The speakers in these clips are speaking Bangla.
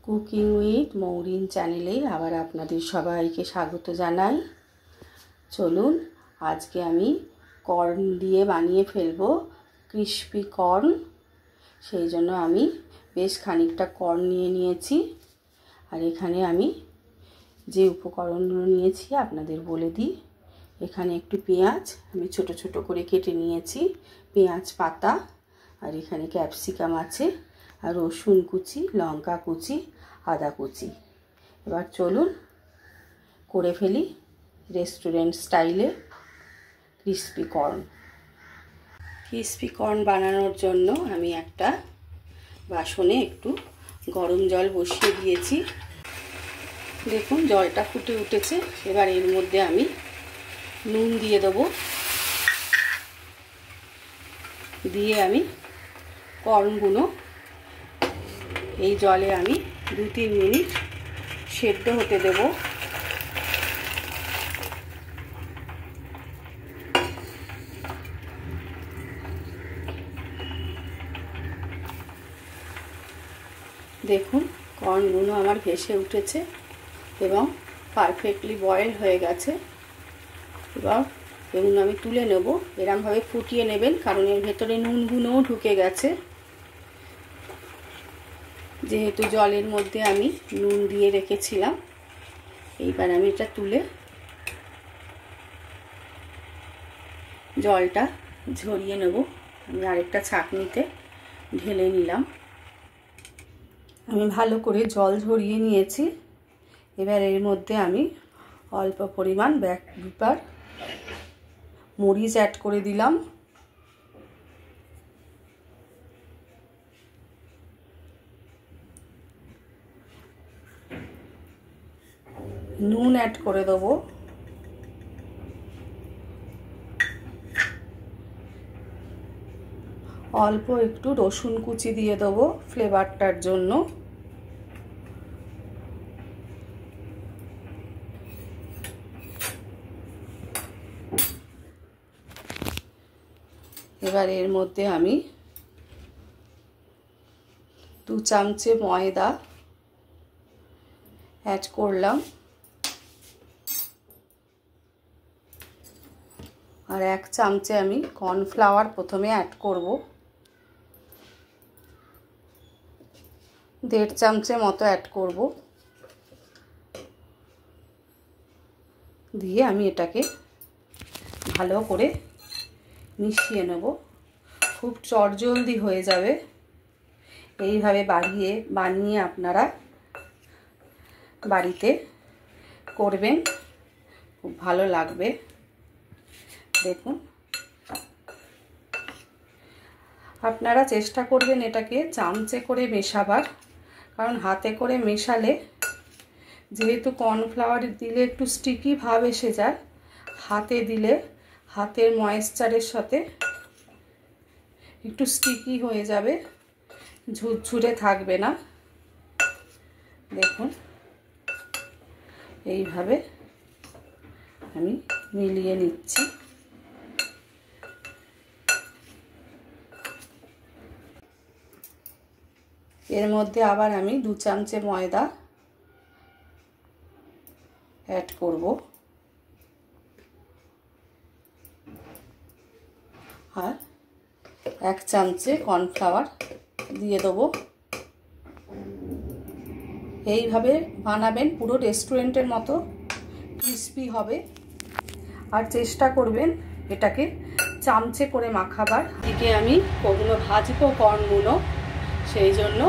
কুকিং উইথ মৌরিন চ্যানেলে আবার আপনাদের সবাইকে স্বাগত জানাই। চলুন আজকে আমি কর্ন দিয়ে বানিয়ে ফেলবো ক্রিস্পি কর্ন। সেই জন্য আমি বেশ খানিকটা কর্ন নিয়ে নিয়েছি। আর এখানে আমি যে উপকরণগুলো নিয়েছি আপনাদের বলে দিই। এখানে একটু পেঁয়াজ আমি ছোট ছোট করে কেটে নিয়েছি, পেঁয়াজ পাতা। আর এখানে ক্যাপসিকাম আছে, আর রসুন কুচি, লঙ্কা কুচি, আদা কুচি। এবার চলুন করে ফেলি রেস্টুরেন্ট স্টাইলে ক্রিস্পি কর্ন। ক্রিস্পি কর্ন বানানোর জন্য আমি একটা বাসনে একটু গরম জল বসিয়ে দিয়েছি। দেখুন জলটা ফুটে উঠেছে। এবার এর মধ্যে আমি নুন দিয়ে দেবো। দিয়ে আমি কর্নগুলো এই জলে আমি 2-3 মিনিট সেদ্ধ হতে দেব। দেখুন কর্নগুলো আমার ভেসে উঠেছে এবং পারফেক্টলি বয়েল হয়ে গেছে। এবার এগুলো আমি তুলে নেব। এরমভাবে ফুটিয়ে নেবেন, কারণ এর ভেতরে নুনগুলোও ঢুকে গেছে। যেহেতু জলের মধ্যে আমি নুন দিয়ে রেখেছিলাম। এইবার আমি এটা তুলে জলটা ঝরিয়ে নেব। আমি আরেকটা ছাঁকনিতে ঢেলে নিলাম। আমি ভালো করে জল ঝরিয়ে নিয়েছি। এবার এর মধ্যে আমি অল্প পরিমাণ ব্ল্যাক পেপার, মরিচ অ্যাড করে দিলাম। নুন অ্যাড করে দেবো। অল্প একটু রসুন কুচি দিয়ে দেবো ফ্লেভারটার জন্য। এবার এর মধ্যে আমি 2 চামচে ময়দা অ্যাড করলাম। আর 1 চামচে আমি কর্নফ্লাওয়ার প্রথমে অ্যাড করব। 1.5 চামচে মতো অ্যাড করব। দিয়ে আমি এটাকে ভালো করে মিশিয়ে নেব। খুব চটজলদি হয়ে যাবে। এইভাবে বানিয়ে আপনারা বাড়িতে করবেন, খুব ভালো লাগবে। দেখুন আপনারা চেষ্টা করবেন এটাকে চামচে করে মেশাবার, কারণ হাতে করে মেশালে যেহেতু কর্নফ্লাওয়ার দিলে একটু স্টিকি ভাব এসে যায়, হাতে দিলে হাতের ময়েশ্চারের সাথে একটু স্টিকি হয়ে যাবে, ঝুরঝুরে থাকবে না। দেখুন এইভাবে আমি মিলিয়ে নিচ্ছি। এর মধ্যে আবার আমি 2 চামচে ময়দা অ্যাড করব। আর 1 চামচে কর্নফ্লাওয়ার দিয়ে দেবো। এইভাবে বানাবেন, পুরো রেস্টুরেন্টের মতো ক্রিস্পি হবে। আর চেষ্টা করবেন এটাকে চামচে করে মাখাবার। এদিকে আমি ওগুলো ভাজবো কর্নগুলো, সেই জন্য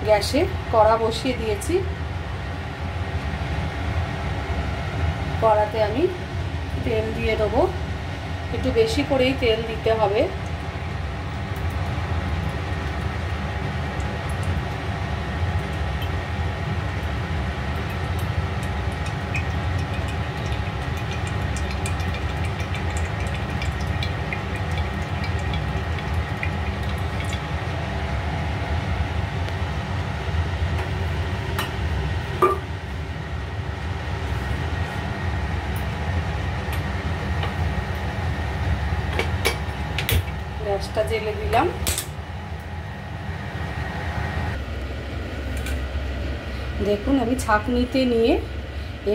গ্যাসে কড়া বসিয়ে দিয়েছি। কড়াতে আমি তেল দিয়ে দেবো। একটু বেশি করেই তেল দিতে হবে। গ্যাসটা জ্বেলে দিলাম। দেখুন আমি ছাঁকনিতে নিয়ে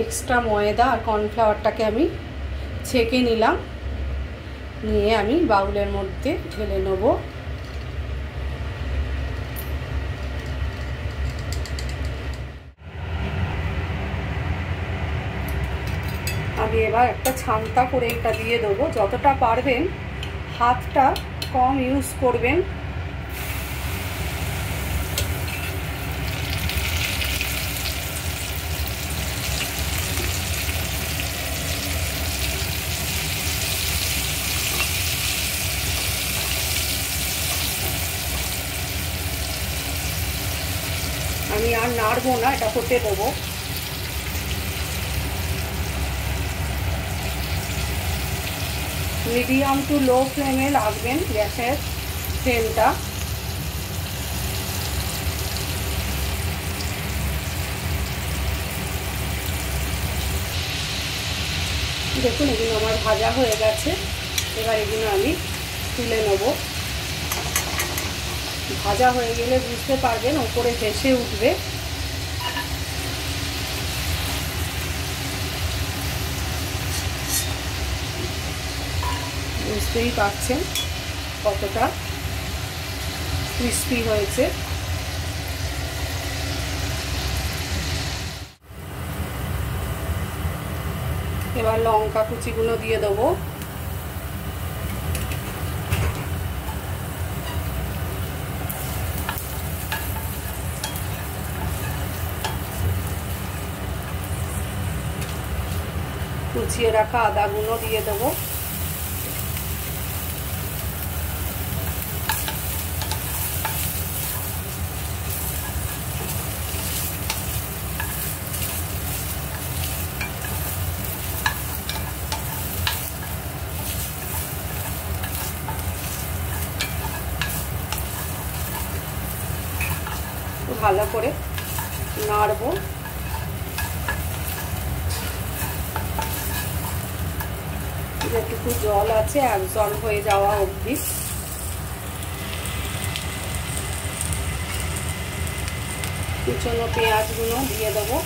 এক্সট্রা ময়দা আর কর্নফ্লাওয়ারটাকে আমি ছেঁকে নিলাম, নিয়ে আমি বাউলের মধ্যে ঢেলে নেব। আমি এবার একটা ছান্তা করে এটা দিয়ে দেবো। যতটা পারবেন হাতটা কম ইউজ করবেন। আমি আর নাড়বো না, এটা হতে দেবো। মিডিয়াম টু লো ফ্লেমে রাখবেন গ্যাসের ফ্লেমটা। দেখুন এগুলো আমার ভাজা হয়ে গেছে। এবার এগুলো আমি তুলে নেব। ভাজা হয়ে গেলে বুঝতে পারবেন ওপরে ভেসে উঠবে। বুঝতেই পারছেন কতটা ক্রিস্পি হয়েছে। এবার লঙ্কা কুচিগুলো দিয়ে দেবো। কুচিয়ে রাখা আদাগুলো দিয়ে দেবো। ভালো করে নাড়বো। যেটুকু জল আছে অ্যাবজর্ব হয়ে যাওয়া অবধি। কুচনো পেঁয়াজগুলো দিয়ে দেবো।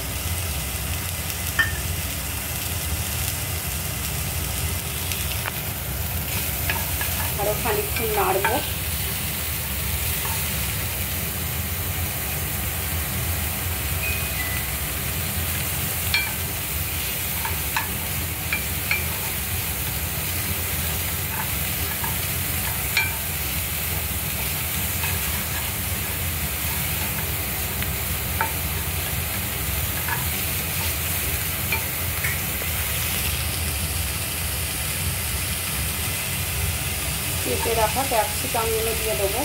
আরো খানিকক্ষণ নাড়বো। কেটে রাখা ক্যাপসিকামগুলো দিয়ে দেবো।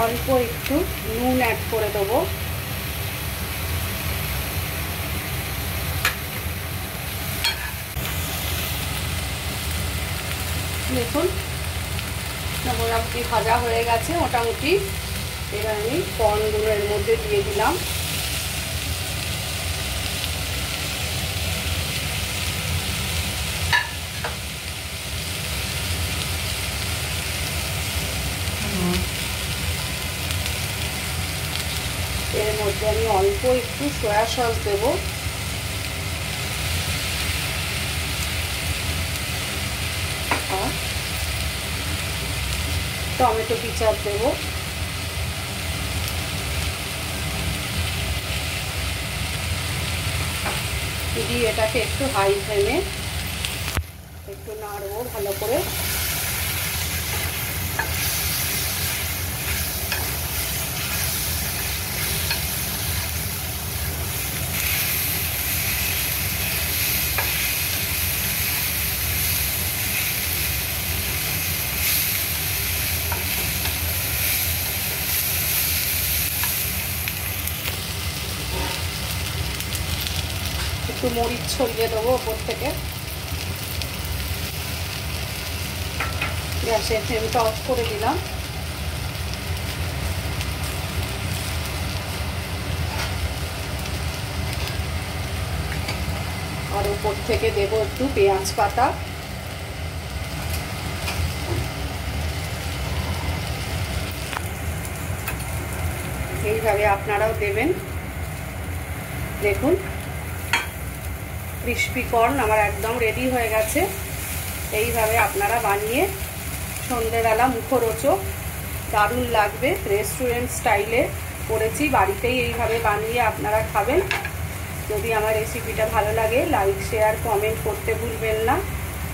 অল্প একটু নুন অ্যাড করে দেবো। দেখুন মোটামুটি ভাজা হয়ে গেছে মোটামুটি। এবার আমি কর্নগুলো এর মধ্যে দিয়ে দিলাম। এর মধ্যে আমি অল্প একটু সয়া সস দেবো। আর টমেটো কেচাপ দেবো। দিয়ে এটাকে একটু হাই ফ্লেমে একটু নাড়বো ভালো করে। একটু মরিচ ছড়িয়ে দেবো ওপর থেকে। গ্যাসের ফ্লেমটা অফ করে দিলাম। আর উপর থেকে দেবো একটু পেঁয়াজ পাতা। এইভাবে আপনারাও দেবেন। দেখুন ক্রিস্পি কর্ন আমার একদম রেডি হয়ে গেছে। এইভাবে আপনারা বানিয়ে সন্ধ্যেবেলা মুখরোচক, দারুণ লাগবে। রেস্টুরেন্ট স্টাইলে করেছি, বাড়িতেই এইভাবে বানিয়ে আপনারা খাবেন। যদি আমার রেসিপিটা ভালো লাগে লাইক শেয়ার কমেন্ট করতে ভুলবেন না।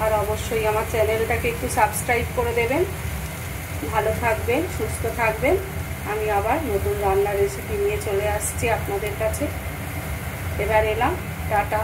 আর অবশ্যই আমার চ্যানেলটাকে একটু সাবস্ক্রাইব করে দেবেন। ভালো থাকবেন, সুস্থ থাকবেন। আমি আবার নতুন রান্নার রেসিপি নিয়ে চলে আসছি আপনাদের কাছে। এবার এলাম, টাটা।